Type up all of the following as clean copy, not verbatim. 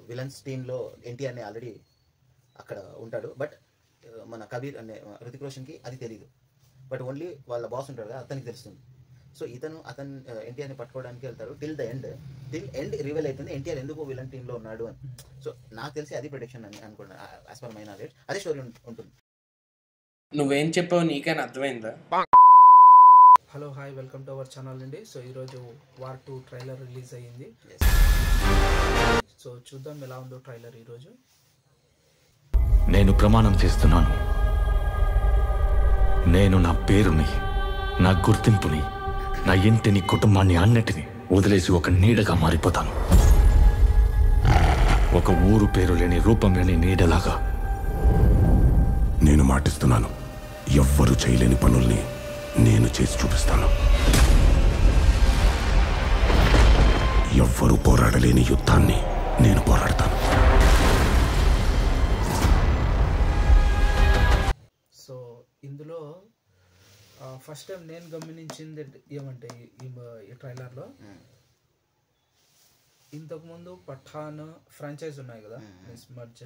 Villains టీంలో ఎన్టీఆర్ని already అక్కడ ఉంటాడు. బట్ మన కబీర్ అనే రితిక్ రోషన్కి అది తెలియదు. బట్ ఓన్లీ వాళ్ళ బాస్ ఉంటాడు కదా, అతనికి తెలుస్తుంది. సో అతను ఎన్టీఆర్ని పట్టుకోవడానికి వెళ్తారు. టిల్ ఎండ్ రివీల్ అవుతుంది ఎన్టీఆర్ ఎందుకు విలన్ టీంలో ఉన్నాడు అని. సో నాకు తెలిసి అది ప్రొడిక్షన్ అని అనుకుంటున్నాను. యాజ్ పర్ మై నాలెడ్జ్ అదే స్టోరీ ఉంటుంది. నువ్వేం చెప్పావు నీకైనా అర్థమైందా? Hello hi, welcome to our channel అండి. సో ఈరోజు వార్ 2 ట్రైలర్ రిలీజ్ అయ్యింది. సో చూద్దాం ఎలా ఉందో ట్రైలర్ ఈరోజు. నేను ప్రమాణం చేస్తున్నాను, నేను నా పేరుని, నా గుర్తింపుని, నా ఇంటిని, కుటుంబాన్ని అన్నిటినీ వదిలేసి ఒక నీడగా మారిపోతాను. ఒక ఊరు పేరు లేని, రూపం లేని నీడలాగా. నేను మాటిస్తున్నాను, ఎవ్వరూ చేయలేని పనుల్ని నేను చేసి చూపిస్తాను. ఎవ్వరూ పోరాడలేని యుద్ధాన్ని నేను పోరాడతాను. సో ఇందులో ఫస్ట్ టైం నేను గమనించింది ఏమంటే ఈ ట్రైలర్లో ఇంతకుముందు పఠాన్ ఫ్రాంచైజ్ ఉన్నాయి కదా, means merge,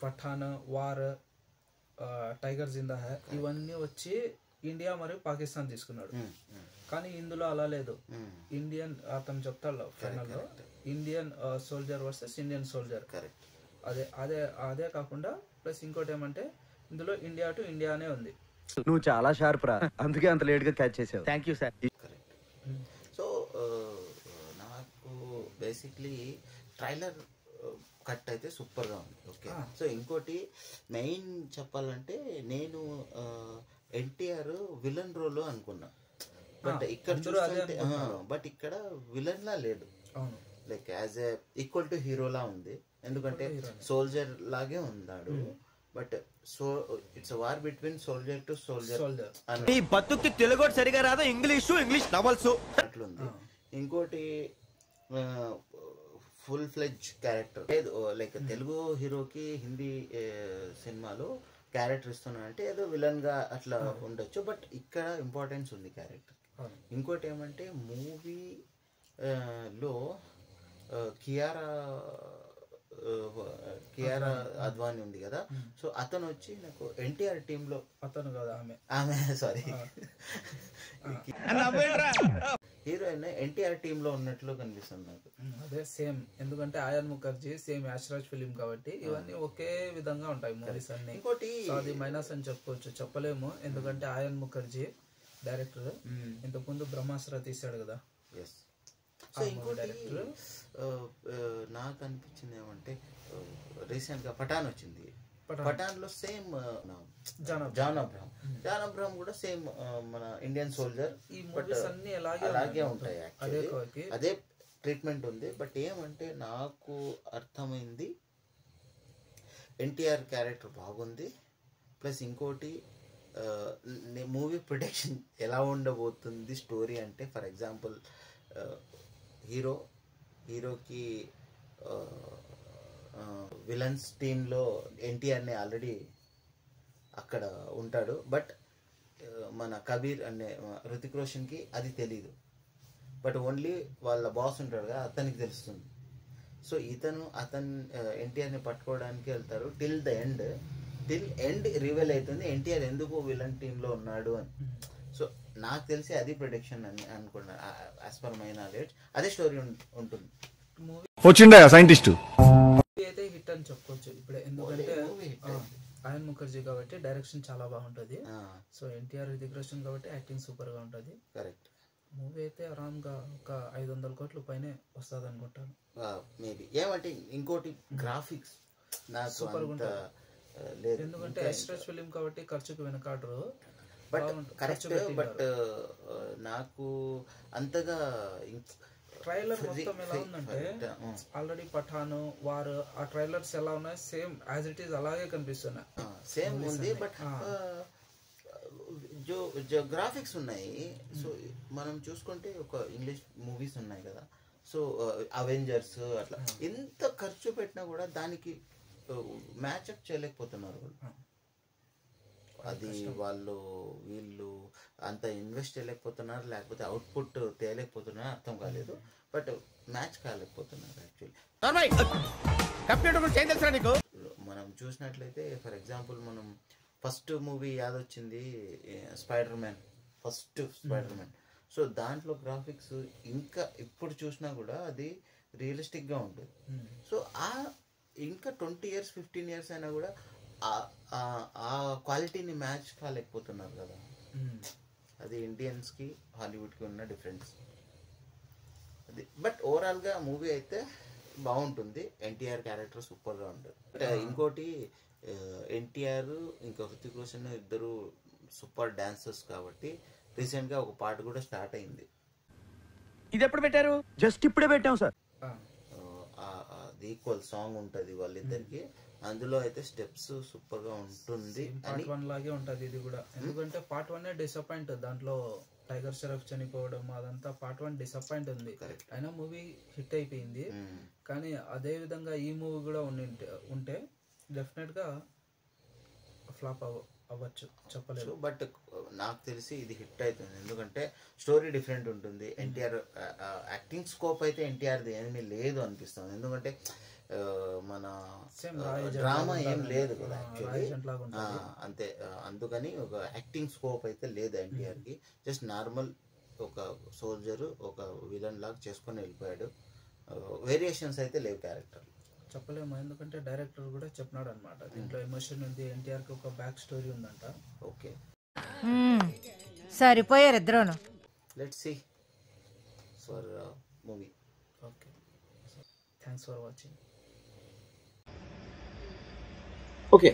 Pathaan, War, Tiger Zinda Hai, ఇవన్నీ వచ్చి ఇండియా మరియు పాకిస్తాన్ తీసుకున్నాడు. కానీ ఇందులో అలా లేదు. ఇండియన్ అతను చెప్తాడు ఫైనల్లో, Indian soldier versus Indian soldier. అదే కాకుండా ప్లస్ ఇంకోటి ఏమంటే ఇందులో ఇండియా టు ఇండియానే ఉంది. నువ్వు చాలా షార్ప్ రా, అందుకే అంత లేట్ గా క్యాచ్ చేసావు. Thank you sir. సో నాకు బేసిక్లీ ట్రైలర్ కట్ అయితే సూపర్గా ఉంది. ఓకే, సో ఇంకోటి మెయిన్ చెప్పాలంటే నేను ఎన్టీఆర్ విలన్ రోల్ అనుకున్నా. బట్ ఇక్కడ చూస్తుంటే ఇక్కడ విలన్ లా లేడు, like as a equal to హీరోలా ఉంది. ఎందుకంటే సోల్జర్ లాగే ఉన్నాడు. But so its war between soldier to soldier. నీ బతుక్కి తెలుగు సరిగా రాదు, ఇంగ్లీష్ నవల్స్ అట్లుంది. ఇంకోటి ఫుల్ ఫ్లెడ్జ్ క్యారెక్టర్ లేదు, లైక్ తెలుగు హీరోకి హిందీ సినిమాలో క్యారెక్టర్ ఇస్తున్నానంటే ఏదో విలన్ గా అట్లా ఉండొచ్చు. బట్ ఇక్కడ ఇంపార్టెన్స్ ఉంది క్యారెక్టర్. ఇంకోటి ఏమంటే మూవీ లో కియారా అద్వానీ ఉంది కదా, సో అతను వచ్చి నాకు ఎన్టీఆర్ టీమ్ లో, అతను కదా ఆమె సారీ హీరోయిన్ ఎన్టీఆర్ టీమ్ లో ఉన్నట్లు కనిపిస్తుంది నాకు. అదే సేమ్, ఎందుకంటే ఆయన్ ముఖర్జీ సేమ్ యాష్రాజ్ ఫిలిం కాబట్టి ఇవన్నీ ఒకే విధంగా ఉంటాయి మూవీస్ అన్ని. ఇంకోటి అది మైనస్ అని చెప్పుకోవచ్చు, చెప్పలేము. ఎందుకంటే ఆయన్ ముఖర్జీ డైరెక్టర్ ఇంతకుముందు బ్రహ్మాస్త్ర తీశాడు కదా. సో ఇంకోటి నాకు అనిపించింది ఏమంటే రీసెంట్ గా పఠాన్ వచ్చింది. పఠాన్ లో సేమ్ జాన్ అబ్రహం కూడా సేమ్ మన ఇండియన్ సోల్జర్. అన్ని అలాగే ఉంటాయి, అదే ట్రీట్మెంట్ ఉంది. బట్ ఏమంటే నాకు అర్థమైంది ఎన్టీఆర్ క్యారెక్టర్ బాగుంది. ప్లస్ ఇంకోటి మూవీ ప్రొడక్షన్ ఎలా ఉండబోతుంది స్టోరీ అంటే, ఫర్ ఎగ్జాంపుల్ హీరోకి విలన్స్ టీంలో ఎన్టీఆర్ని ఆల్రెడీ అక్కడ ఉంటాడు. బట్ మన కబీర్ అనే రితిక్ రోషన్కి అది తెలీదు. బట్ ఓన్లీ వాళ్ళ బాస్ ఉంటాడు కదా, అతనికి తెలుస్తుంది. సో అతను ఎన్టీఆర్ని పట్టుకోవడానికి వెళ్తారు. టిల్ ఎండ్ రివీల్ అవుతుంది ఎన్టీఆర్ ఎందుకు విలన్ టీంలో ఉన్నాడు అని. సో నాకు తెలిసి అది ప్రొడిక్షన్ అని అనుకుంటున్నాను. యాజ్ పర్ మై నాలెడ్జ్ అదే స్టోరీ ఉంటుంది. వచ్చిండా సైంటిస్ట్ అయితే హిట్ అని చెప్పుకోవచ్చు ఇప్పుడే, ఎందుకంటే ఆయన్ ముఖర్జీ కాబట్టి డైరెక్షన్ చాలా బాగుంటుంది. సో ఎన్టీఆర్ రితిక్ రోషన్ కాబట్టి యాక్టింగ్ సూపర్ గా ఉంటుంది. కరెక్ట్. మూవీ అయితే ఆరామ్ గా ఒక 500 కోట్ల పైనే వస్తుంది అనుకుంటాను మేబీ. ఏమంటే ఇంకోటి గ్రాఫిక్స్ నాకు సూపర్ గా లేదు, ఎందుకంటే యాష్రాజ్ ఫిలిం కాబట్టి ఖర్చుకు వెనకాడరు. But correct. బట్ నాకు అంతగా ట్రైలర్ మొత్తం ఎలా ఉందంటే ఆల్రెడీ పఠాన్, వార్, ఆ ట్రైలర్స్ ఎలా ఉన్నాయి సేమ్ యాజ్ ఇట్ ఈస్ అలాగే కనిపిస్తున్నాయి. సేమ్ ఉంది. బట్ గ్రాఫిక్స్ ఉన్నాయి. సో మనం చూసుకుంటే ఒక ఇంగ్లీష్ మూవీస్ ఉన్నాయి కదా, సో అవెంజర్స్ అట్లా ఎంత ఖర్చు పెట్టినా కూడా దానికి మ్యాచ్అప్ చేయలేకపోతున్నారు వాళ్ళు. అది వీళ్ళు అంత ఇన్వెస్ట్ చేయలేకపోతున్నారు, లేకపోతే అవుట్పుట్ తేలేకపోతున్నారు, అర్థం కాలేదు. బట్ మ్యాచ్ కాలేకపోతున్నారు యాక్చువల్లీ. కంప్యూటర్ గురించి ఏం తెలుసా నీకు? మనం చూసినట్లయితే ఫర్ ఎగ్జాంపుల్ మనం ఫస్ట్ మూవీ యాదొచ్చింది Spider Man, first Spider Man. So దాంట్లో గ్రాఫిక్స్ ఇంకా ఇప్పుడు చూసినా కూడా అది రియలిస్టిక్గా ఉంటుంది. సో ఇంకా 20 years 15 years అయినా కూడా ఆ క్వాలిటీని మ్యాచ్ కాలేకపోతున్నారు కదా. అది ఇండియన్స్కి హాలీవుడ్కి ఉన్న డిఫరెన్స్ అది. బట్ ఓవరాల్గా మూవీ అయితే బాగుంటుంది. ఎన్టీఆర్ క్యారెక్టర్ సూపర్గా ఉంటుంది. ఇంకోటి ఎన్టీఆర్ ఇంకా హృతిక్ రోషన్ ఇద్దరు సూపర్ డాన్సర్స్ కాబట్టి రీసెంట్గా ఒక పాట కూడా స్టార్ట్ అయింది. ఇది ఎప్పుడు పెట్టారు? జస్ట్ ఇప్పుడే పెట్టాం సార్. ఈక్వల్ సాంగ్ ఉంటుంది వాళ్ళిద్దరికి. అందులో అయితే స్టెప్స్ సూపర్ గా ఉంటుంది. పార్ట్ 1 లాగే ఉంటుంది ఇది కూడా. ఎందుకంటే పార్ట్ 1 డిసప్పాయింట్, దాంట్లో టైగర్ షరఫ్ చనిపోవడం అదంతా పార్ట్ 1 డిసప్పాయింట్ ఉంది. అయినా మూవీ హిట్ అయిపోయింది. కానీ అదే విధంగా ఈ మూవీ కూడా ఉంటే డెఫినెట్ గా ఫ్లాప్ అవ్వచ్చు, చెప్పలేదు. బట్ నాకు తెలిసి ఇది హిట్ అవుతుంది. ఎందుకంటే స్టోరీ డిఫరెంట్ ఉంటుంది. ఎన్టీఆర్ యాక్టింగ్ స్కోప్ అయితే ఎన్టీఆర్ది ఏమీ లేదు అనిపిస్తుంది. ఎందుకంటే మన డ్రామా ఏం లేదు కదా యాక్చువల్లీ, అంతే. అందుకని ఒక యాక్టింగ్ స్కోప్ అయితే లేదు ఎన్టీఆర్కి. జస్ట్ నార్మల్ ఒక సోల్జరు ఒక విలన్ లాగా చేసుకొని వెళ్ళిపోయాడు. వేరియేషన్స్ అయితే లేవు క్యారెక్టర్, చెప్పలేము. ఎందుకంటే డైరెక్టర్ కూడా చెప్పినాడు అనమాట, దీంట్లో ఎమోషన్ ఉంది, ఎన్టీఆర్కి ఒక బ్యాక్ స్టోరీ ఉందంట. ఓకే, సరిపోయారు ఇద్దరును. Let's see for movie. Okay, thanks for watching. Okay.